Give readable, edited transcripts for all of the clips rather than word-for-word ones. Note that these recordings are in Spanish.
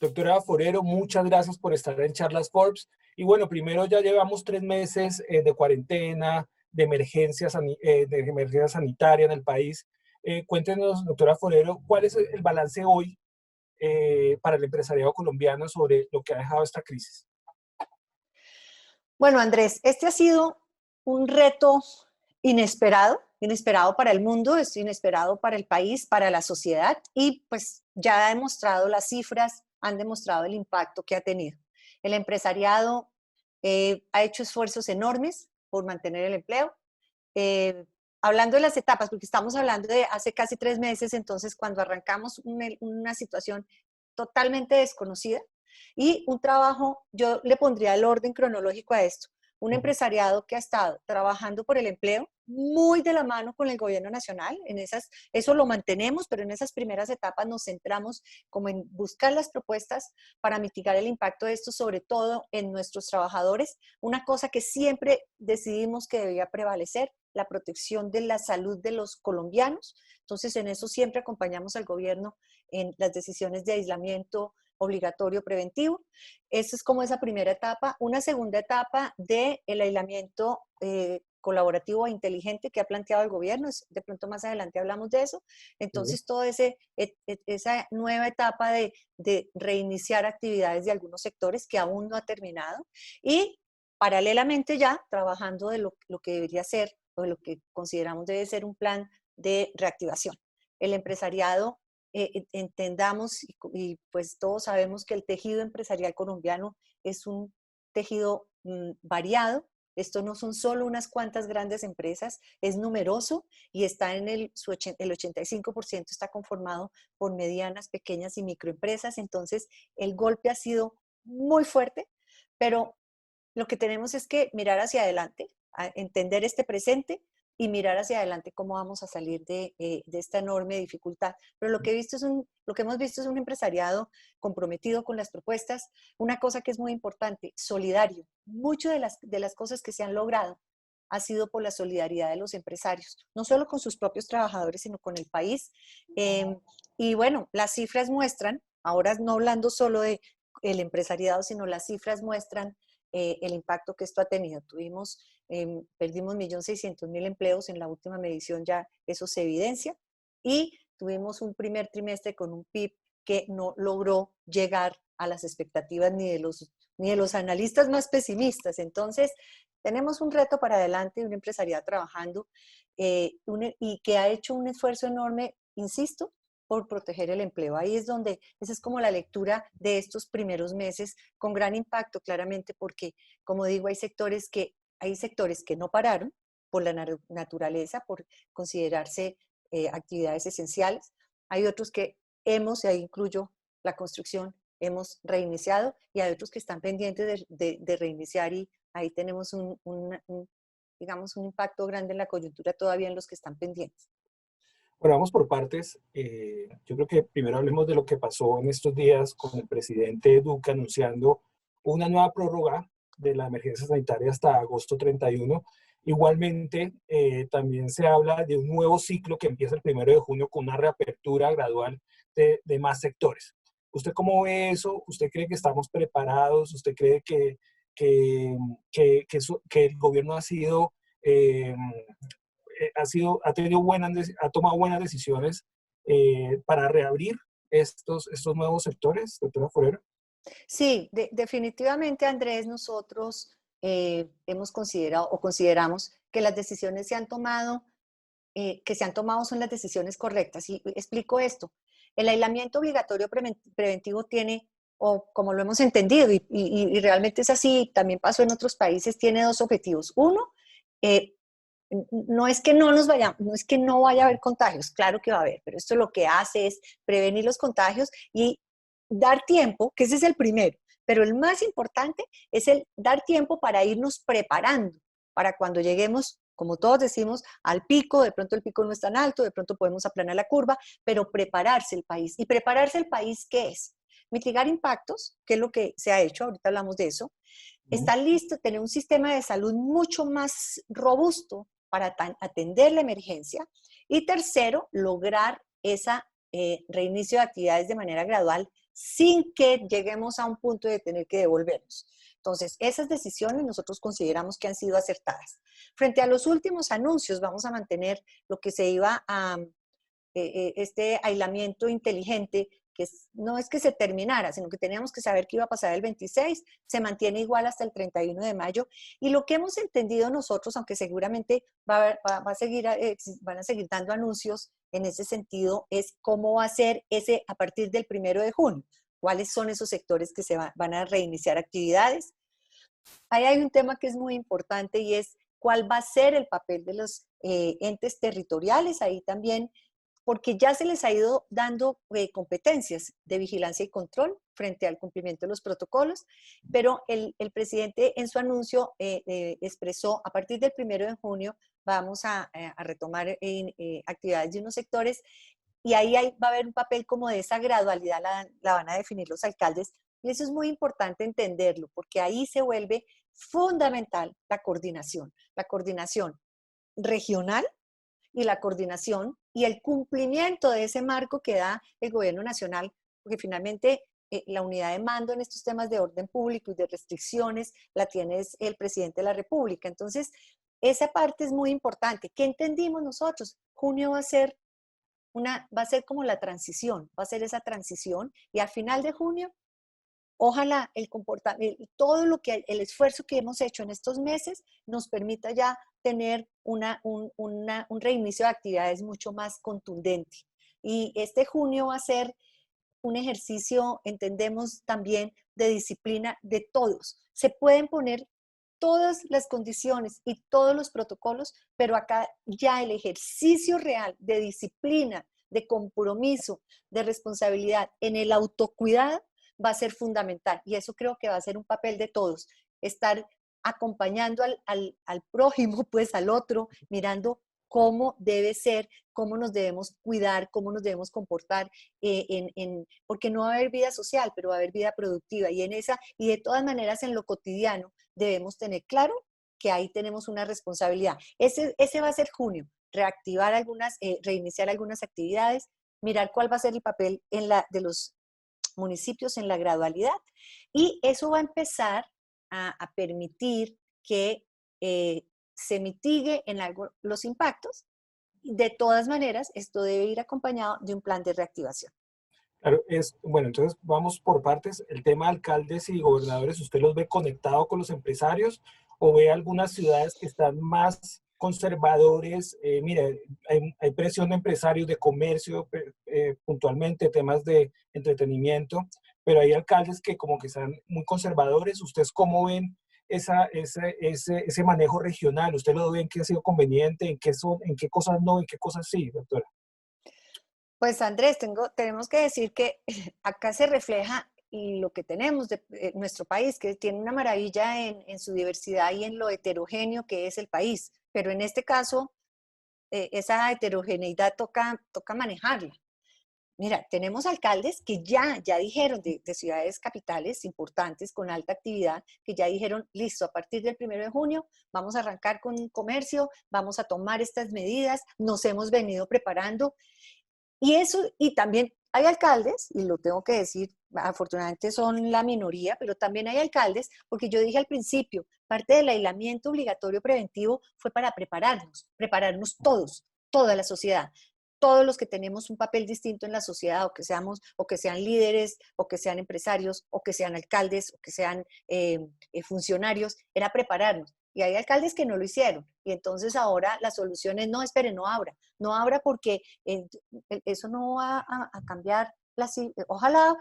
Doctora Forero, muchas gracias por estar en Charlas Forbes. Y bueno, primero ya llevamos 3 meses de cuarentena, de emergencia sanitaria en el país. Cuéntenos, doctora Forero, ¿cuál es el balance hoy para el empresariado colombiano sobre lo que ha dejado esta crisis? Bueno, Andrés, este ha sido un reto inesperado para el mundo, es inesperado para el país, para la sociedad y pues ya ha demostrado, las cifras han demostrado el impacto que ha tenido. El empresariado ha hecho esfuerzos enormes por mantener el empleo. Eh, Hablando de las etapas, porque estamos hablando de hace casi 3 meses, entonces cuando arrancamos una situación totalmente desconocida y un trabajo, yo le pondría el orden cronológico a esto, un empresariado que ha estado trabajando por el empleo muy de la mano con el gobierno nacional, eso lo mantenemos, pero en esas primeras etapas nos centramos como en buscar las propuestas para mitigar el impacto de esto, sobre todo en nuestros trabajadores, una cosa que siempre decidimos que debía prevalecer, la protección de la salud de los colombianos. Entonces, en eso siempre acompañamos al gobierno en las decisiones de aislamiento obligatorio preventivo. Esa es como esa primera etapa. Una segunda etapa del aislamiento colaborativo e inteligente que ha planteado el gobierno. De pronto más adelante hablamos de eso. Entonces, toda esa nueva etapa de reiniciar actividades de algunos sectores que aún no ha terminado. Y paralelamente ya trabajando de lo que debería ser o de lo que consideramos debe ser un plan de reactivación. El empresariado, entendamos y pues todos sabemos que el tejido empresarial colombiano es un tejido variado. Esto no son solo unas cuantas grandes empresas, es numeroso y está el 85% está conformado por medianas, pequeñas y microempresas. Entonces, el golpe ha sido muy fuerte, pero lo que tenemos es que mirar hacia adelante, entender este presente y mirar hacia adelante cómo vamos a salir de esta enorme dificultad. Pero lo que hemos visto es un empresariado comprometido con las propuestas, una cosa que es muy importante, solidario. Muchas de las cosas que se han logrado ha sido por la solidaridad de los empresarios, no solo con sus propios trabajadores, sino con el país. Y bueno, las cifras muestran, ahora no hablando solo de el empresariado, sino las cifras muestran el impacto que esto ha tenido. Perdimos 1.600.000 empleos en la última medición, ya eso se evidencia, y tuvimos un primer trimestre con un PIB que no logró llegar a las expectativas ni de los analistas más pesimistas. Entonces, tenemos un reto para adelante, un empresariado trabajando y que ha hecho un esfuerzo enorme, insisto, por proteger el empleo. Ahí es donde, esa es como la lectura de estos primeros meses, con gran impacto claramente, porque, como digo, hay sectores que no pararon por la naturaleza, por considerarse actividades esenciales. Hay otros que y ahí incluyo la construcción, hemos reiniciado, y hay otros que están pendientes de reiniciar, y ahí tenemos digamos, un impacto grande en la coyuntura todavía en los que están pendientes. Bueno, vamos por partes. Yo creo que primero hablemos de lo que pasó en estos días con el presidente Duque anunciando una nueva prórroga de la emergencia sanitaria hasta agosto 31. Igualmente, también se habla de un nuevo ciclo que empieza el 1 de junio con una reapertura gradual de más sectores. ¿Usted cómo ve eso? ¿Usted cree que estamos preparados? ¿Usted cree que el gobierno ha sido... ha tomado buenas decisiones para reabrir estos nuevos sectores, doctora Forero? Sí, definitivamente, Andrés, nosotros hemos considerado o consideramos que las decisiones que se han tomado son las decisiones correctas. Y explico esto. El aislamiento obligatorio preventivo tiene, o como lo hemos entendido, y realmente es así, también pasó en otros países, tiene dos objetivos. Uno, no es que no nos vayamos, no es que no vaya a haber contagios, claro que va a haber, pero esto lo que hace es prevenir los contagios y dar tiempo, que ese es el primero, pero el más importante es el dar tiempo para irnos preparando, para cuando lleguemos, como todos decimos, al pico. De pronto el pico no es tan alto, de pronto podemos aplanar la curva, pero prepararse el país. ¿Y prepararse el país qué es? Mitigar impactos, que es lo que se ha hecho, ahorita hablamos de eso. Está listo tener un sistema de salud mucho más robusto para atender la emergencia. Y tercero, lograr ese reinicio de actividades de manera gradual, sin que lleguemos a un punto de tener que devolvernos. Entonces, esas decisiones nosotros consideramos que han sido acertadas. Frente a los últimos anuncios, vamos a mantener lo que se iba a este aislamiento inteligente, que no es que se terminara, sino que teníamos que saber qué iba a pasar el 26, se mantiene igual hasta el 31 de mayo. Y lo que hemos entendido nosotros, aunque seguramente van a seguir dando anuncios en ese sentido, es cómo va a ser ese a partir del 1 de junio. ¿Cuáles son esos sectores que van a reiniciar actividades? Ahí hay un tema que es muy importante y es cuál va a ser el papel de los entes territoriales ahí también, porque ya se les ha ido dando competencias de vigilancia y control frente al cumplimiento de los protocolos, pero el presidente en su anuncio expresó a partir del 1 de junio vamos a retomar actividades de unos sectores y ahí va a haber un papel como de esa gradualidad, la van a definir los alcaldes. Y eso es muy importante entenderlo, porque ahí se vuelve fundamental la coordinación regional y la coordinación y el cumplimiento de ese marco que da el gobierno nacional, porque finalmente la unidad de mando en estos temas de orden público y de restricciones la tiene el presidente de la República. Entonces, esa parte es muy importante. ¿Qué entendimos nosotros? Junio va a ser como la transición, va a ser esa transición y al final de junio, ojalá todo el esfuerzo que hemos hecho en estos meses nos permita ya tener un reinicio de actividades mucho más contundente. Y este junio va a ser un ejercicio, entendemos también, de disciplina de todos. Se pueden poner todas las condiciones y todos los protocolos, pero acá ya el ejercicio real de disciplina, de compromiso, de responsabilidad en el autocuidado va a ser fundamental. Y eso creo que va a ser un papel de todos, estar acompañando al prójimo, pues al otro, mirando cómo debe ser, cómo nos debemos cuidar, cómo nos debemos comportar, porque no va a haber vida social, pero va a haber vida productiva. Y de todas maneras en lo cotidiano debemos tener claro que ahí tenemos una responsabilidad. Ese va a ser junio, reiniciar algunas actividades, mirar cuál va a ser el papel de los municipios en la gradualidad y eso va a empezar a permitir que se mitigue en algo los impactos. De todas maneras, esto debe ir acompañado de un plan de reactivación. Claro, bueno, entonces vamos por partes. El tema de alcaldes y gobernadores, ¿usted los ve conectados con los empresarios o ve algunas ciudades que están más conservadores? Mire, hay presión de empresarios de comercio, puntualmente temas de entretenimiento, pero hay alcaldes que como que están muy conservadores. ¿Ustedes cómo ven ese manejo regional? ¿Usted lo ve en qué ha sido conveniente, en qué cosas no, en qué cosas sí, doctora? Pues Andrés, tenemos que decir que acá se refleja lo que tenemos de nuestro país, que tiene una maravilla en su diversidad y en lo heterogéneo que es el país. Pero en este caso, esa heterogeneidad toca manejarla. Mira, tenemos alcaldes que ya dijeron de ciudades capitales importantes con alta actividad, que ya dijeron, listo, a partir del 1 de junio vamos a arrancar con comercio, vamos a tomar estas medidas, nos hemos venido preparando. Y también hay alcaldes, y lo tengo que decir, afortunadamente son la minoría, pero también hay alcaldes, porque yo dije al principio, parte del aislamiento obligatorio preventivo fue para prepararnos todos, toda la sociedad, todos los que tenemos un papel distinto en la sociedad, o que sean líderes, o que sean empresarios, o que sean alcaldes, o que sean funcionarios, era prepararnos. Y hay alcaldes que no lo hicieron. Y entonces ahora la solución es, no, espere, no abra porque eso no va a cambiar. Ojalá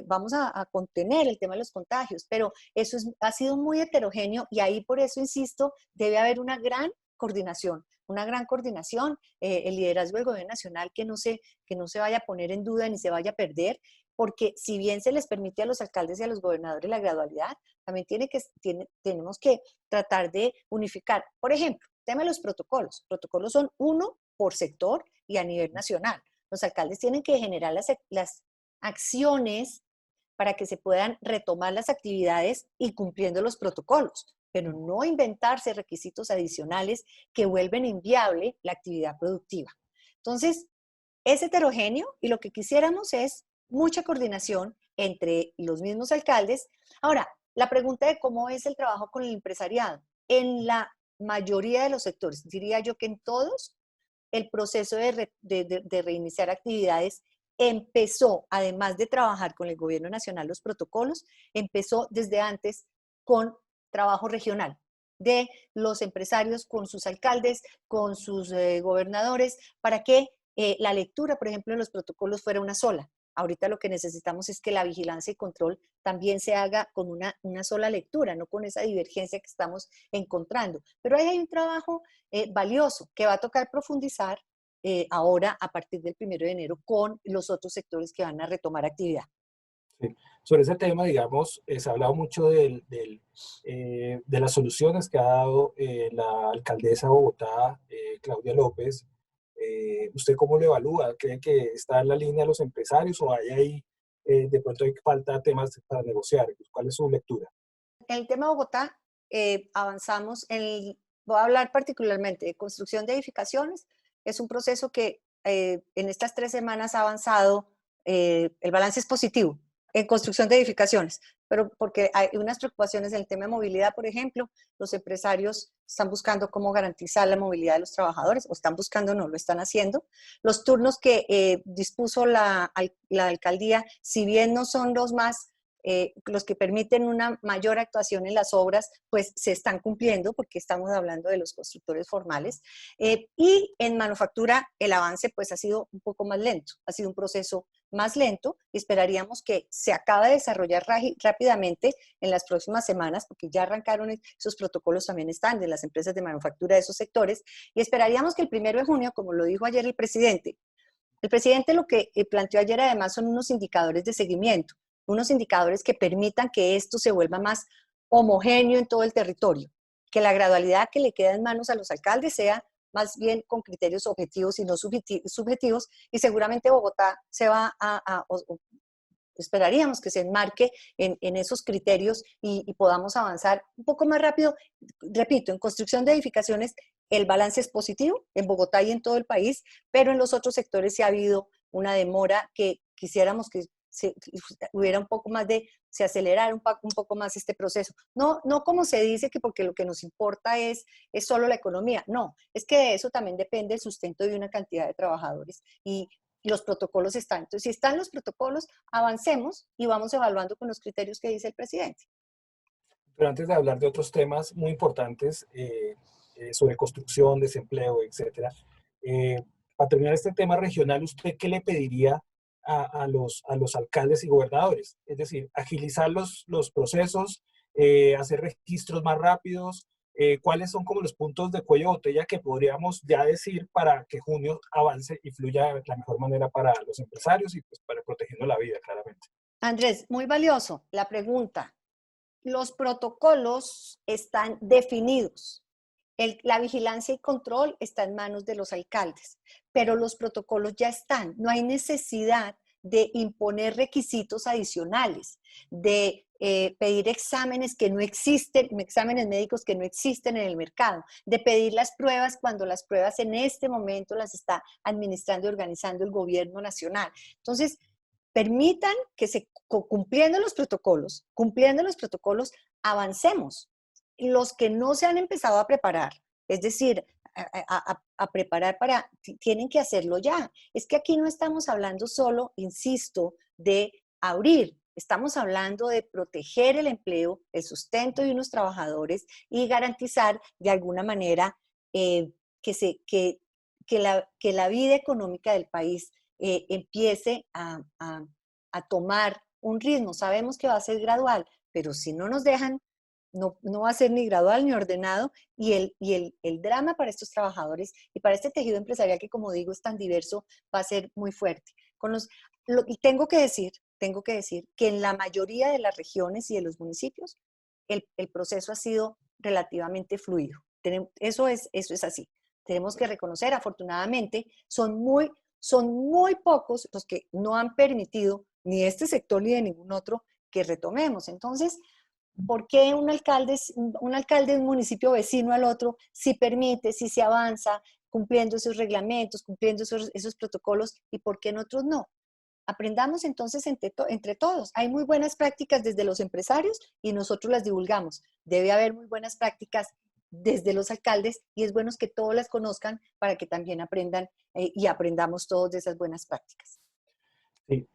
vamos a contener el tema de los contagios, pero eso ha sido muy heterogéneo y ahí por eso, insisto, debe haber una gran coordinación, el liderazgo del gobierno nacional que no se vaya a poner en duda ni se vaya a perder, porque si bien se les permite a los alcaldes y a los gobernadores la gradualidad, también tenemos que tratar de unificar. Por ejemplo, tema de los protocolos. Protocolos son uno por sector y a nivel nacional. Los alcaldes tienen que generar las acciones para que se puedan retomar las actividades y cumpliendo los protocolos, pero no inventarse requisitos adicionales que vuelven inviable la actividad productiva. Entonces, es heterogéneo y lo que quisiéramos es mucha coordinación, entre los mismos alcaldes. Ahora, la pregunta de cómo es el trabajo con el empresariado. En la mayoría de los sectores, diría yo que en todos, el proceso de reiniciar actividades empezó, además de trabajar con el gobierno nacional los protocolos, empezó desde antes con trabajo regional de los empresarios con sus alcaldes, con sus gobernadores, para que la lectura, por ejemplo, de los protocolos fuera una sola. Ahorita lo que necesitamos es que la vigilancia y control también se haga con una sola lectura, no con esa divergencia que estamos encontrando. Pero ahí hay un trabajo valioso que va a tocar profundizar ahora a partir del 1 de enero con los otros sectores que van a retomar actividad. Sí. Sobre ese tema, digamos, se ha hablado mucho de las soluciones que ha dado la alcaldesa de Bogotá, Claudia López. ¿Usted cómo lo evalúa? ¿Cree que está en la línea de los empresarios o hay ahí, de pronto hay falta temas para negociar? ¿Cuál es su lectura? En el tema de Bogotá, avanzamos voy a hablar particularmente de construcción de edificaciones. Es un proceso que en estas 3 semanas ha avanzado, el balance es positivo en construcción de edificaciones, pero porque hay unas preocupaciones en el tema de movilidad, por ejemplo, los empresarios están buscando cómo garantizar la movilidad de los trabajadores, o están buscando, no lo están haciendo. Los turnos que dispuso la alcaldía, si bien no son los que permiten una mayor actuación en las obras, pues se están cumpliendo porque estamos hablando de los constructores formales. Y en manufactura el avance pues ha sido un poco más lento, ha sido un proceso más lento y esperaríamos que se acabe de desarrollar rápidamente en las próximas semanas, porque ya arrancaron esos protocolos, también están de las empresas de manufactura de esos sectores, y esperaríamos que el 1 de junio, como lo dijo ayer el presidente lo que planteó ayer además son unos indicadores de seguimiento, unos indicadores que permitan que esto se vuelva más homogéneo en todo el territorio, que la gradualidad que le queda en manos a los alcaldes sea más bien con criterios objetivos y no subjetivos, y seguramente Bogotá se va esperaríamos que se enmarque en esos criterios y podamos avanzar un poco más rápido. Repito, en construcción de edificaciones el balance es positivo en Bogotá y en todo el país, pero en los otros sectores sí ha habido una demora que quisiéramos que hubiera un poco más se acelerara un poco más este proceso. No, no como se dice que porque lo que nos importa es solo la economía, no, es que de eso también depende el sustento de una cantidad de trabajadores y los protocolos están. Entonces, si están los protocolos, avancemos y vamos evaluando con los criterios que dice el presidente. Pero antes de hablar de otros temas muy importantes sobre construcción, desempleo, etcétera, para terminar este tema regional, ¿usted qué le pediría a los alcaldes y gobernadores? Es decir, agilizar los procesos, hacer registros más rápidos. ¿Cuáles son como los puntos de cuello de botella que podríamos ya decir para que junio avance y fluya de la mejor manera para los empresarios y pues para protegiendo la vida, claramente? Andrés, muy valioso la pregunta. Los protocolos están definidos. La vigilancia y control está en manos de los alcaldes, pero los protocolos ya están. No hay necesidad de imponer requisitos adicionales, de pedir exámenes que no existen, exámenes médicos que no existen en el mercado, de pedir las pruebas cuando las pruebas en este momento las está administrando y organizando el gobierno nacional. Entonces, permitan que cumpliendo los protocolos, avancemos. Los que no se han empezado a preparar, es decir, a preparar tienen que hacerlo ya. Es que aquí no estamos hablando solo, insisto, de abrir, estamos hablando de proteger el empleo, el sustento de unos trabajadores y garantizar de alguna manera que, que la vida económica del país empiece a tomar un ritmo. Sabemos que va a ser gradual, pero si no nos dejan, no va a ser ni gradual ni ordenado, y el drama para estos trabajadores y para este tejido empresarial que, como digo, es tan diverso, va a ser muy fuerte. Y tengo que decir que en la mayoría de las regiones y de los municipios, el proceso ha sido relativamente fluido. Eso es así. Tenemos que reconocer, afortunadamente, son muy pocos los que no han permitido, ni este sector ni de ningún otro, que retomemos. Entonces, ¿por qué un alcalde de un municipio vecino al otro sí permite, sí se avanza, cumpliendo esos reglamentos, cumpliendo esos protocolos, y por qué en otros no? aprendamos entonces entre todos. Hay muy buenas prácticas desde los empresarios y nosotros las divulgamos. Debe haber muy buenas prácticas desde los alcaldes y es bueno que todos las conozcan para que también aprendan y aprendamos todos de esas buenas prácticas. Sí,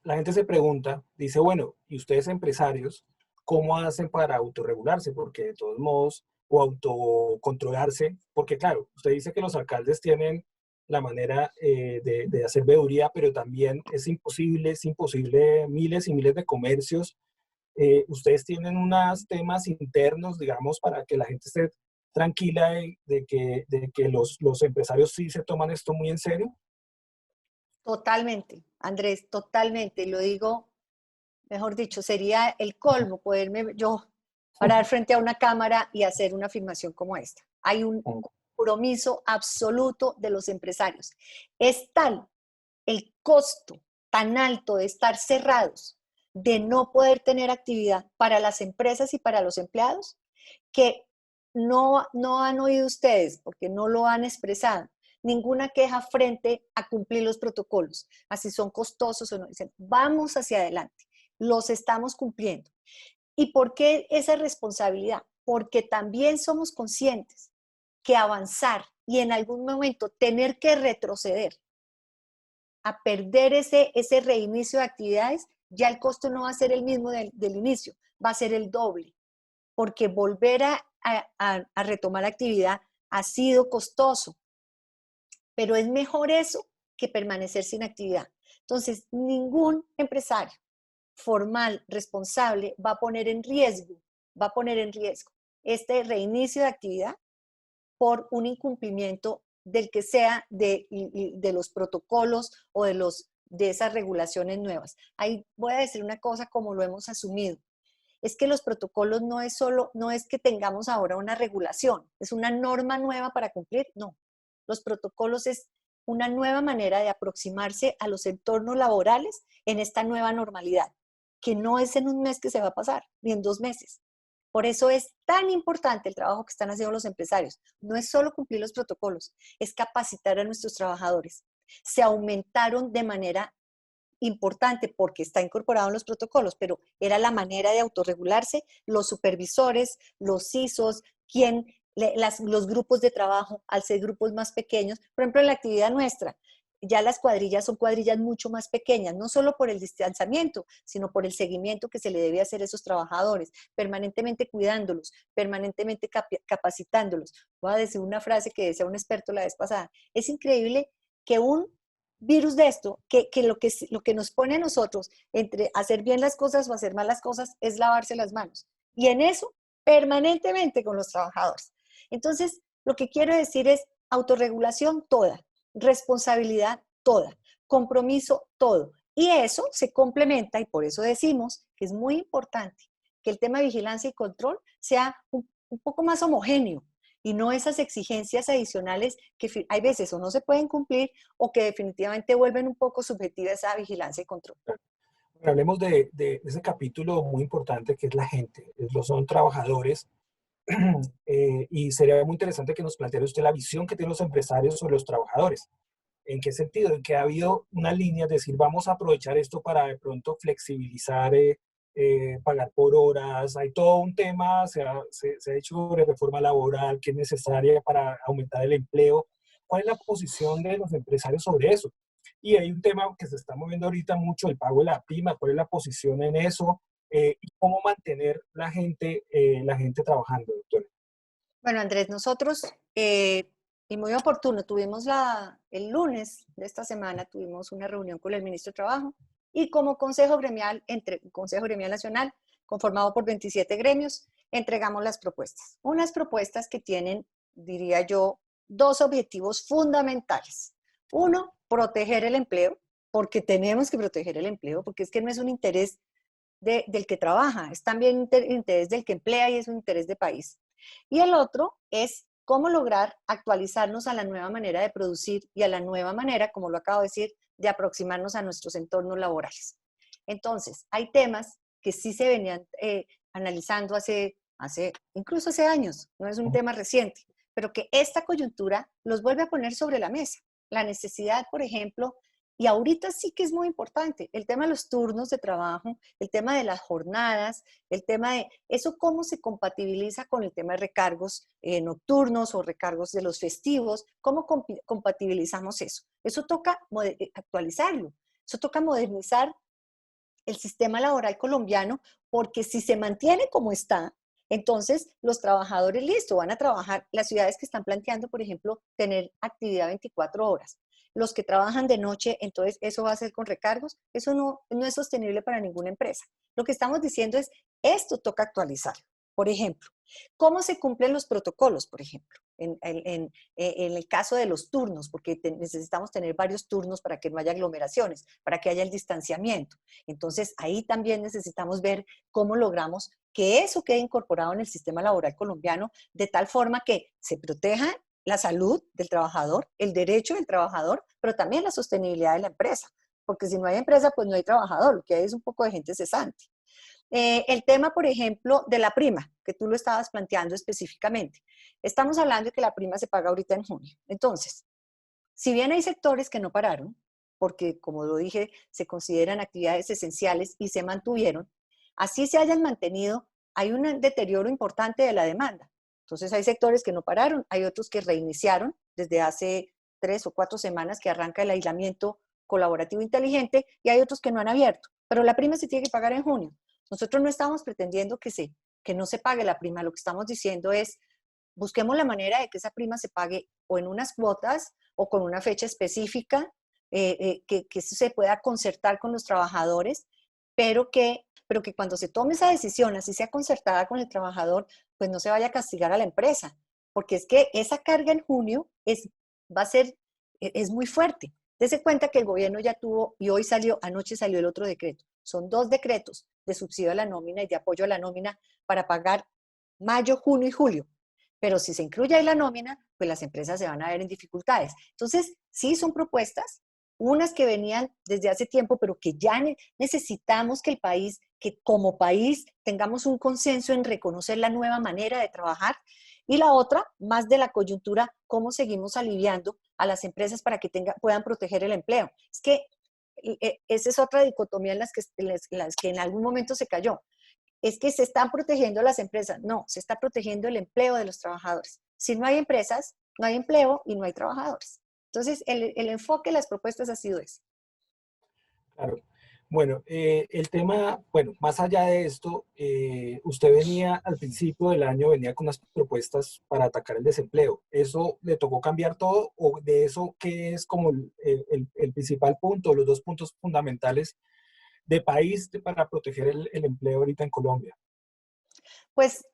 la gente se pregunta, dice, bueno, ¿y ustedes empresarios cómo hacen para autorregularse? Porque de todos modos, o autocontrolarse, porque claro, usted dice que los alcaldes tienen la manera de hacer veeduría, pero también es imposible miles y miles de comercios. Ustedes tienen unos temas internos, digamos, para que la gente esté tranquila de que los empresarios sí se toman esto muy en serio. Totalmente, Andrés, totalmente. Lo digo, mejor dicho, sería el colmo poderme yo parar frente a una cámara y hacer una afirmación como esta. Hay un compromiso absoluto de los empresarios. Es tal el costo tan alto de estar cerrados, de no poder tener actividad para las empresas y para los empleados, que no han oído ustedes, porque no lo han expresado, ninguna queja frente a cumplir los protocolos, así son costosos o no. Dicen, vamos hacia adelante, los estamos cumpliendo. ¿Y por qué esa responsabilidad? Porque también somos conscientes que avanzar y en algún momento tener que retroceder a perder ese reinicio de actividades, ya el costo no va a ser el mismo del inicio, va a ser el doble, porque volver a retomar actividad ha sido costoso, pero es mejor eso que permanecer sin actividad. Entonces, ningún empresario formal, responsable, va a poner en riesgo este reinicio de actividad por un incumplimiento del que sea de los protocolos o de esas regulaciones nuevas. Ahí voy a decir una cosa como lo hemos asumido. Es que los protocolos no es que tengamos ahora una regulación, es una norma nueva para cumplir, no. Los protocolos es una nueva manera de aproximarse a los entornos laborales en esta nueva normalidad, que no es en un mes que se va a pasar, ni en 2 meses. Por eso es tan importante el trabajo que están haciendo los empresarios. No es solo cumplir los protocolos, es capacitar a nuestros trabajadores. Se aumentaron de manera importante porque está incorporado en los protocolos, pero era la manera de autorregularse, los supervisores, los CISOs, los grupos de trabajo, al ser grupos más pequeños, por ejemplo, en la actividad nuestra, ya las cuadrillas son cuadrillas mucho más pequeñas, no solo por el distanciamiento, sino por el seguimiento que se le debe hacer a esos trabajadores, permanentemente cuidándolos, permanentemente capacitándolos. Voy a decir una frase que decía un experto la vez pasada, es increíble que un virus de esto, que lo que nos pone a nosotros entre hacer bien las cosas o hacer mal las cosas es lavarse las manos. Y en eso, permanentemente con los trabajadores. Entonces, lo que quiero decir es autorregulación toda, responsabilidad toda, compromiso todo. Y eso se complementa, y por eso decimos que es muy importante que el tema de vigilancia y control sea un poco más homogéneo, y no esas exigencias adicionales que hay veces o no se pueden cumplir o que definitivamente vuelven un poco subjetiva esa vigilancia y control. Hablemos de ese capítulo muy importante que es la gente, son trabajadores, y sería muy interesante que nos planteara usted la visión que tienen los empresarios sobre los trabajadores. ¿En qué sentido? En que ha habido una línea, es decir, vamos a aprovechar esto para de pronto flexibilizar, pagar por horas. Hay todo un tema, se ha hecho sobre reforma laboral que es necesaria para aumentar el empleo. ¿Cuál es la posición de los empresarios sobre eso? Y hay un tema que se está moviendo ahorita mucho, el pago de la prima. ¿Cuál es la posición en eso? Y cómo mantener la gente trabajando, doctor. Bueno, Andrés, nosotros, y muy oportuno, el lunes de esta semana tuvimos una reunión con el ministro de Trabajo y como Consejo Gremial Nacional, conformado por 27 gremios, entregamos las propuestas. Unas propuestas que tienen, diría yo, 2 objetivos fundamentales. Uno, proteger el empleo, porque tenemos que proteger el empleo, porque es que no es un interés del que trabaja, es también interés del que emplea y es un interés de país. Y el otro es cómo lograr actualizarnos a la nueva manera de producir y a la nueva manera, como lo acabo de decir, de aproximarnos a nuestros entornos laborales. Entonces, hay temas que sí se venían analizando incluso hace años, no es un tema reciente, pero que esta coyuntura los vuelve a poner sobre la mesa. La necesidad, por ejemplo, Y ahorita sí que es muy importante el tema de los turnos de trabajo, el tema de las jornadas, el tema de eso, cómo se compatibiliza con el tema de recargos nocturnos o recargos de los festivos, cómo compatibilizamos eso. Eso toca actualizarlo, eso toca modernizar el sistema laboral colombiano, porque si se mantiene como está, entonces los trabajadores, listo, van a trabajar. Las ciudades que están planteando, por ejemplo, tener actividad 24 horas. Los que trabajan de noche, entonces eso va a ser con recargos. Eso no es sostenible para ninguna empresa. Lo que estamos diciendo es, esto toca actualizar. Por ejemplo, ¿cómo se cumplen los protocolos, por ejemplo? En el caso de los turnos, porque necesitamos tener varios turnos para que no haya aglomeraciones, para que haya el distanciamiento. Entonces, ahí también necesitamos ver cómo logramos que eso quede incorporado en el sistema laboral colombiano de tal forma que se proteja la salud del trabajador, el derecho del trabajador, pero también la sostenibilidad de la empresa. Porque si no hay empresa, pues no hay trabajador, lo que hay es un poco de gente cesante. El tema, por ejemplo, de la prima, que tú lo estabas planteando específicamente. Estamos hablando de que la prima se paga ahorita en junio. Entonces, si bien hay sectores que no pararon, porque como lo dije, se consideran actividades esenciales y se mantuvieron, así se hayan mantenido, hay un deterioro importante de la demanda. Entonces hay sectores que no pararon, hay otros que reiniciaron desde hace 3 o 4 semanas que arranca el aislamiento colaborativo inteligente y hay otros que no han abierto, pero la prima se tiene que pagar en junio. Nosotros no estamos pretendiendo que no se pague la prima, lo que estamos diciendo es busquemos la manera de que esa prima se pague o en unas cuotas o con una fecha específica, que eso se pueda concertar con los trabajadores, pero que cuando se tome esa decisión, así sea concertada con el trabajador, pues no se vaya a castigar a la empresa, porque es que esa carga en junio va a ser, es muy fuerte. Dese cuenta que el gobierno ya tuvo, y anoche salió el otro decreto. Son 2 decretos de subsidio a la nómina y de apoyo a la nómina para pagar mayo, junio y julio. Pero si se incluye ahí la nómina, pues las empresas se van a ver en dificultades. Entonces, sí son propuestas, unas que venían desde hace tiempo, pero que ya necesitamos que el país, que como país tengamos un consenso en reconocer la nueva manera de trabajar. Y la otra, más de la coyuntura, cómo seguimos aliviando a las empresas para que puedan proteger el empleo. Es que esa es otra dicotomía en las que en algún momento se cayó. Es que se están protegiendo las empresas. No, se está protegiendo el empleo de los trabajadores. Si no hay empresas, no hay empleo y no hay trabajadores. Entonces, el enfoque de las propuestas ha sido ese. Claro. Bueno, el tema, bueno, más allá de esto, usted venía al principio del año, venía con unas propuestas para atacar el desempleo. ¿Eso le tocó cambiar todo o de eso qué es como el principal punto, los 2 puntos fundamentales de país para proteger el empleo ahorita en Colombia? Pues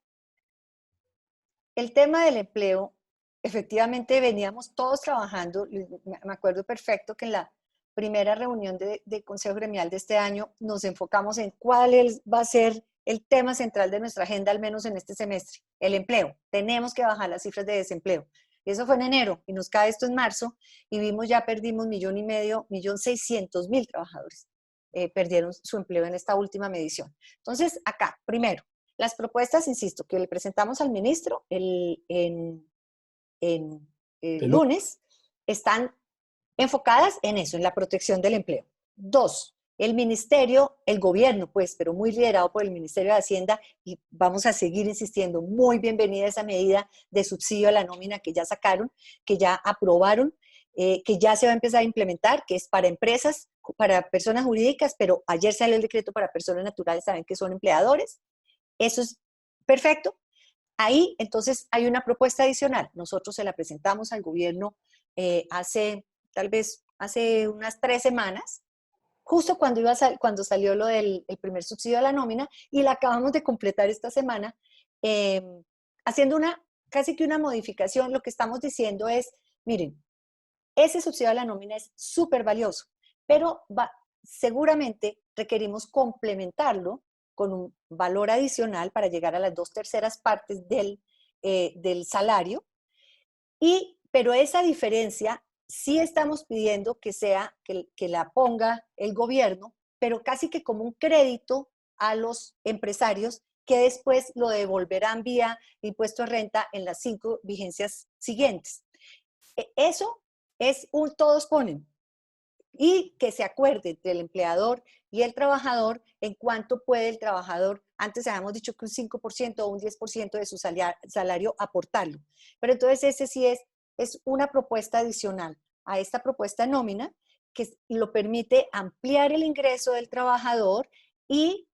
el tema del empleo, efectivamente veníamos todos trabajando. Me acuerdo perfecto que en la primera reunión de Consejo Gremial de este año nos enfocamos en va a ser el tema central de nuestra agenda, al menos en este semestre, el empleo. Tenemos que bajar las cifras de desempleo. Y eso fue en enero y nos cae esto en marzo y ya perdimos 1.500.000, 1.600.000 trabajadores. Perdieron su empleo en esta última medición. Entonces, acá, primero, las propuestas, insisto, que le presentamos al ministro el El lunes. lunes, están enfocadas en eso, en la protección del empleo. 2, el ministerio, el gobierno, pues, pero muy liderado por el Ministerio de Hacienda, y vamos a seguir insistiendo, muy bienvenida esa medida de subsidio a la nómina que ya sacaron, que ya aprobaron, que ya se va a empezar a implementar, que es para empresas, para personas jurídicas, pero ayer salió el decreto para personas naturales, saben que son empleadores. Eso es perfecto. Ahí entonces hay una propuesta adicional. Nosotros se la presentamos al gobierno tal vez hace unas 3 semanas, justo cuando salió lo del el primer subsidio a la nómina, y la acabamos de completar esta semana, eh, haciendo casi que una modificación. Lo que estamos diciendo es, miren, ese subsidio a la nómina es súper valioso, pero seguramente requerimos complementarlo con un valor adicional para llegar a las 2/3 partes del salario. Pero esa diferencia sí estamos pidiendo que la ponga el gobierno, pero casi que como un crédito a los empresarios que después lo devolverán vía impuesto de renta en las 5 vigencias siguientes. Eso es todos ponen. y que se acuerde entre el empleador y el trabajador en cuánto puede el trabajador, antes habíamos dicho que un 5% o un 10% de su salario aportarlo, pero entonces ese sí es una propuesta adicional a esta propuesta nómina que lo permite ampliar el ingreso del trabajador y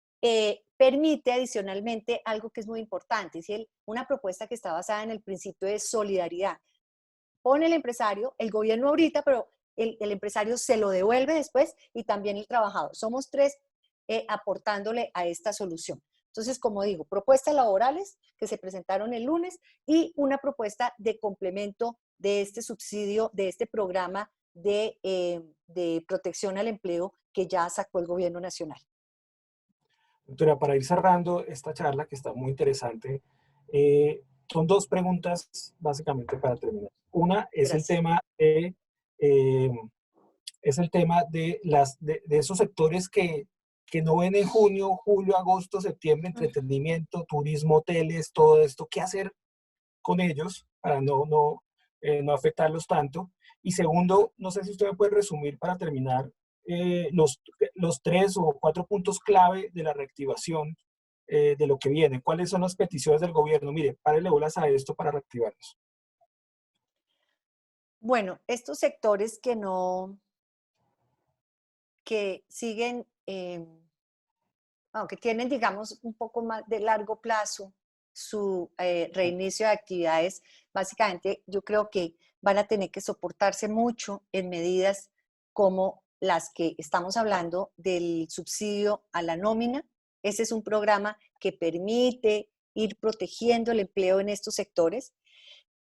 permite adicionalmente algo que es muy importante, es una propuesta que está basada en el principio de solidaridad. Pone el empresario, el gobierno ahorita, pero el empresario se lo devuelve después y también el trabajador. Somos tres aportándole a esta solución. Entonces, como digo, propuestas laborales que se presentaron el lunes y una propuesta de complemento de este subsidio, de este programa de protección al empleo que ya sacó el gobierno nacional. Doctora, para ir cerrando esta charla que está muy interesante, son dos preguntas básicamente para terminar. Una Gracias. eh, es el tema de esos sectores que no ven en junio, julio, agosto, septiembre, entretenimiento, turismo, hoteles, todo esto. ¿Qué hacer con ellos para no afectarlos tanto? Y segundo, no sé si usted me puede resumir para terminar los 3 o 4 puntos clave de la reactivación de lo que viene. ¿Cuáles son las peticiones del gobierno? Mire, párele bolas a esto para reactivarnos. Bueno, estos sectores que siguen, aunque tienen, digamos, un poco más de largo plazo su reinicio de actividades, básicamente yo creo que van a tener que soportarse mucho en medidas como las que estamos hablando del subsidio a la nómina. Ese es un programa que permite ir protegiendo el empleo en estos sectores.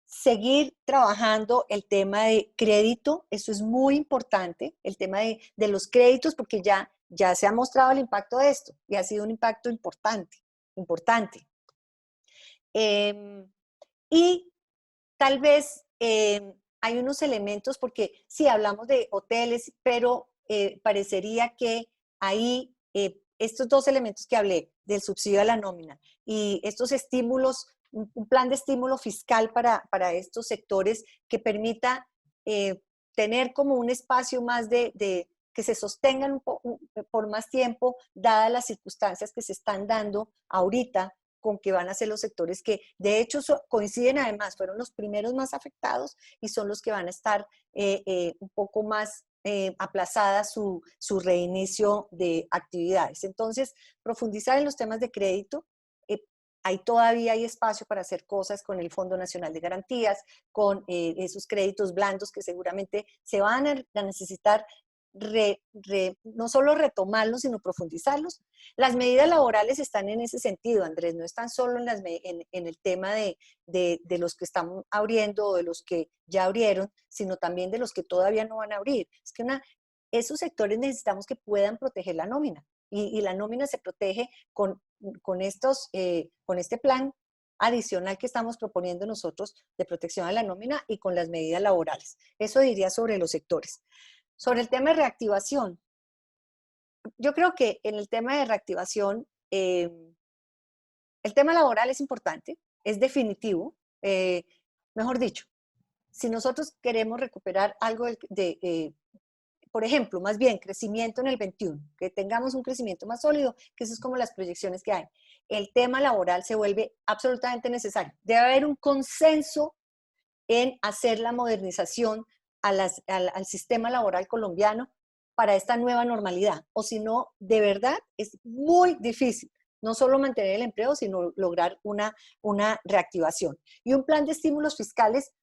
Seguir trabajando el tema de crédito, eso es muy importante, el tema de los créditos, porque ya se ha mostrado el impacto de esto y ha sido un impacto importante, importante. Y tal vez hay unos elementos, porque sí, hablamos de hoteles, pero parecería que ahí estos dos elementos que hablé, del subsidio a la nómina y estos estímulos, un plan de estímulo fiscal para estos sectores que permita tener como un espacio más de que se sostengan por más tiempo, dadas las circunstancias que se están dando ahorita, con que van a ser los sectores que de hecho coinciden además, fueron los primeros más afectados y son los que van a estar un poco más aplazada su reinicio de actividades. Entonces, profundizar en los temas de crédito, ahí todavía hay espacio para hacer cosas con el Fondo Nacional de Garantías, con esos créditos blandos que seguramente se van a necesitar no solo retomarlos, sino profundizarlos. Las medidas laborales están en ese sentido, Andrés, no están solo en el tema de los que están abriendo o de los que ya abrieron, sino también de los que todavía no van a abrir. Es que esos sectores necesitamos que puedan proteger la nómina y la nómina se protege con este plan adicional que estamos proponiendo nosotros de protección a la nómina y con las medidas laborales. Eso diría sobre los sectores. Sobre el tema de reactivación, yo creo que en el tema de reactivación, el tema laboral es importante, es definitivo. Mejor dicho, si nosotros queremos recuperar algo por ejemplo, más bien crecimiento en el 21, que tengamos un crecimiento más sólido, que eso es como las proyecciones que hay. El tema laboral se vuelve absolutamente necesario. Debe haber un consenso en hacer la modernización al sistema laboral colombiano para esta nueva normalidad. O si no, de verdad es muy difícil no solo mantener el empleo, sino lograr una reactivación. Y un plan de estímulos fiscales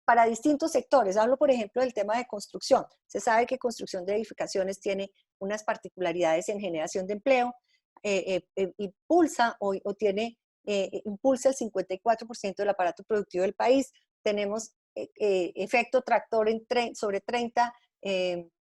para distintos sectores. Hablo, por ejemplo, del tema de construcción. Se sabe que construcción de edificaciones tiene unas particularidades en generación de empleo, impulsa impulsa el 54% del aparato productivo del país. Tenemos efecto tractor sobre 30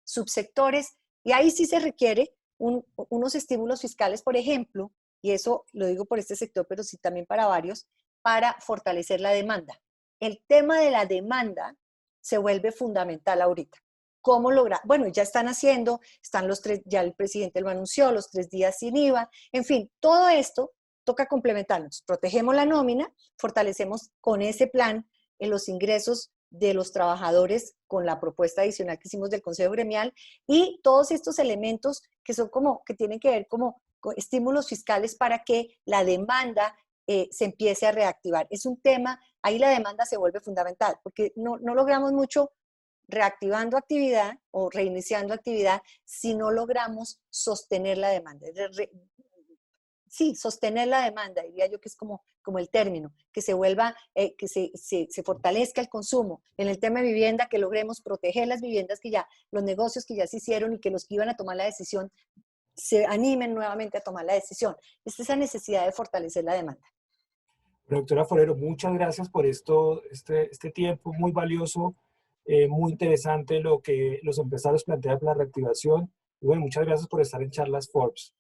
subsectores y ahí sí se requiere unos estímulos fiscales, por ejemplo, y eso lo digo por este sector, pero sí también para varios, para fortalecer la demanda. El tema de la demanda se vuelve fundamental ahorita. ¿Cómo lograr? Bueno, ya están haciendo, están los 3, ya el presidente lo anunció, los 3 días sin IVA, en fin, todo esto toca complementarnos. Protegemos la nómina, fortalecemos con ese plan en los ingresos de los trabajadores con la propuesta adicional que hicimos del Consejo Gremial y todos estos elementos que son como, que tienen que ver como con estímulos fiscales para que la demanda se empiece a reactivar. Es un tema, ahí la demanda se vuelve fundamental, porque no logramos mucho reactivando actividad o reiniciando actividad si no logramos sostener la demanda. Sí, sostener la demanda, diría yo que es como el término, que se vuelva, que se fortalezca el consumo. En el tema de vivienda, que logremos proteger las viviendas que ya, los negocios que ya se hicieron y que los que iban a tomar la decisión se animen nuevamente a tomar la decisión. Es esa necesidad de fortalecer la demanda. Doctora Forero, muchas gracias por este tiempo muy valioso, muy interesante lo que los empresarios plantean para la reactivación. Y bueno, muchas gracias por estar en Charlas Forbes.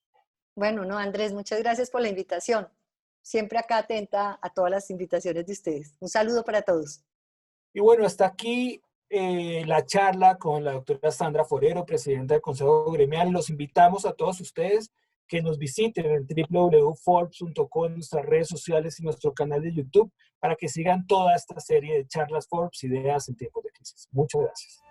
Bueno, no, Andrés, muchas gracias por la invitación. Siempre acá atenta a todas las invitaciones de ustedes. Un saludo para todos. Y bueno, hasta aquí la charla con la doctora Sandra Forero, presidenta del Consejo Gremial. Los invitamos a todos ustedes que nos visiten en www.forbes.com, nuestras redes sociales y nuestro canal de YouTube para que sigan toda esta serie de charlas Forbes, ideas en tiempos de crisis. Muchas gracias.